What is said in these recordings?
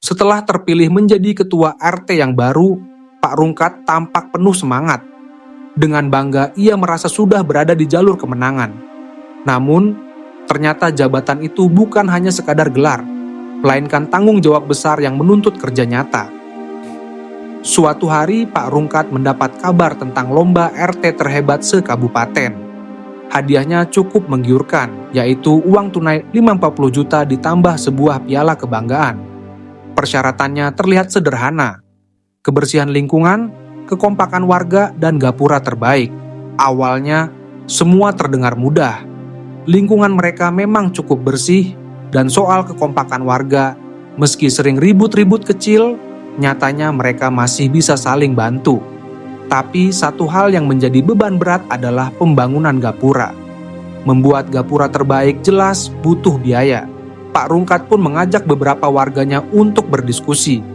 Setelah terpilih menjadi ketua RT yang baru, Pak Rungkat tampak penuh semangat. Dengan bangga ia merasa sudah berada di jalur kemenangan. Namun, ternyata jabatan itu bukan hanya sekadar gelar, melainkan tanggung jawab besar yang menuntut kerja nyata. Suatu hari Pak Rungkat mendapat kabar tentang lomba RT terhebat se-kabupaten. Hadiahnya cukup menggiurkan, yaitu uang tunai 50 juta ditambah sebuah piala kebanggaan. Persyaratannya terlihat sederhana: kebersihan lingkungan, kekompakan warga, dan gapura terbaik. Awalnya, semua terdengar mudah. Lingkungan mereka memang cukup bersih, dan soal kekompakan warga, meski sering ribut-ribut kecil, nyatanya mereka masih bisa saling bantu. Tapi satu hal yang menjadi beban berat adalah pembangunan gapura. Membuat gapura terbaik jelas butuh biaya. Pak Rungkat pun mengajak beberapa warganya untuk berdiskusi.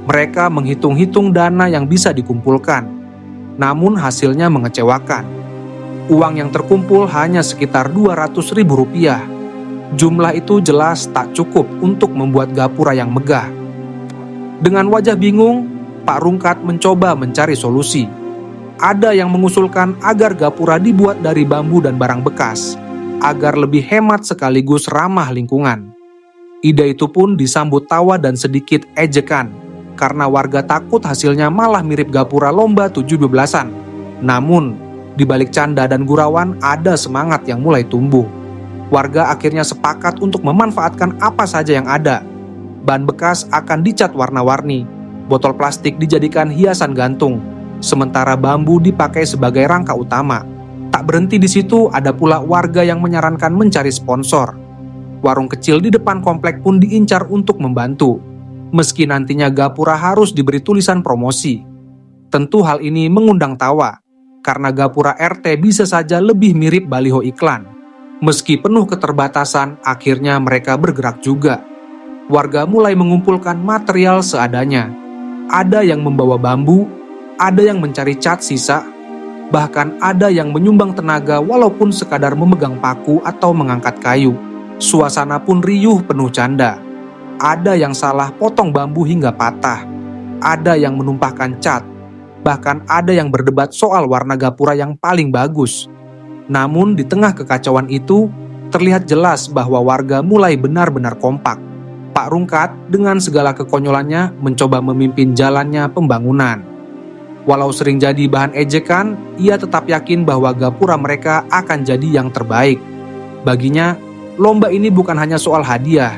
Mereka menghitung-hitung dana yang bisa dikumpulkan. Namun hasilnya mengecewakan. Uang yang terkumpul hanya sekitar 200 ribu rupiah. Jumlah itu jelas tak cukup untuk membuat gapura yang megah. Dengan wajah bingung, Pak Rungkat mencoba mencari solusi. Ada yang mengusulkan agar gapura dibuat dari bambu dan barang bekas, agar lebih hemat sekaligus ramah lingkungan. Ide itu pun disambut tawa dan sedikit ejekan, karena warga takut hasilnya malah mirip gapura lomba 17-an. Namun, di balik canda dan gurauan ada semangat yang mulai tumbuh. Warga akhirnya sepakat untuk memanfaatkan apa saja yang ada. Bahan bekas akan dicat warna-warni, botol plastik dijadikan hiasan gantung, sementara bambu dipakai sebagai rangka utama. Tak berhenti di situ, ada pula warga yang menyarankan mencari sponsor. Warung kecil di depan komplek pun diincar untuk membantu, meski nantinya gapura harus diberi tulisan promosi. Tentu hal ini mengundang tawa, karena gapura RT bisa saja lebih mirip baliho iklan. Meski penuh keterbatasan, akhirnya mereka bergerak juga. Warga mulai mengumpulkan material seadanya. Ada yang membawa bambu, ada yang mencari cat sisa, bahkan ada yang menyumbang tenaga walaupun sekadar memegang paku atau mengangkat kayu. Suasana pun riuh penuh canda. Ada yang salah potong bambu hingga patah, ada yang menumpahkan cat, bahkan ada yang berdebat soal warna gapura yang paling bagus. Namun di tengah kekacauan itu, terlihat jelas bahwa warga mulai benar-benar kompak. Pak Rungkat dengan segala kekonyolannya mencoba memimpin jalannya pembangunan. Walau sering jadi bahan ejekan, ia tetap yakin bahwa gapura mereka akan jadi yang terbaik. Baginya, lomba ini bukan hanya soal hadiah,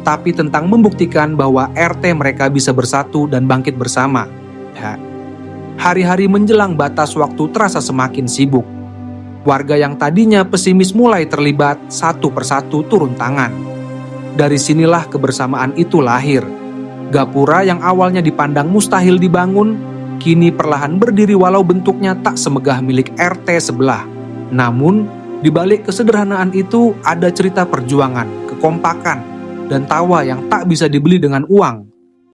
tapi tentang membuktikan bahwa RT mereka bisa bersatu dan bangkit bersama. Hari-hari menjelang batas waktu terasa semakin sibuk. Warga yang tadinya pesimis mulai terlibat, satu persatu turun tangan. Dari sinilah kebersamaan itu lahir. Gapura yang awalnya dipandang mustahil dibangun, kini perlahan berdiri walau bentuknya tak semegah milik RT sebelah. Namun, di balik kesederhanaan itu ada cerita perjuangan, kekompakan, dan tawa yang tak bisa dibeli dengan uang.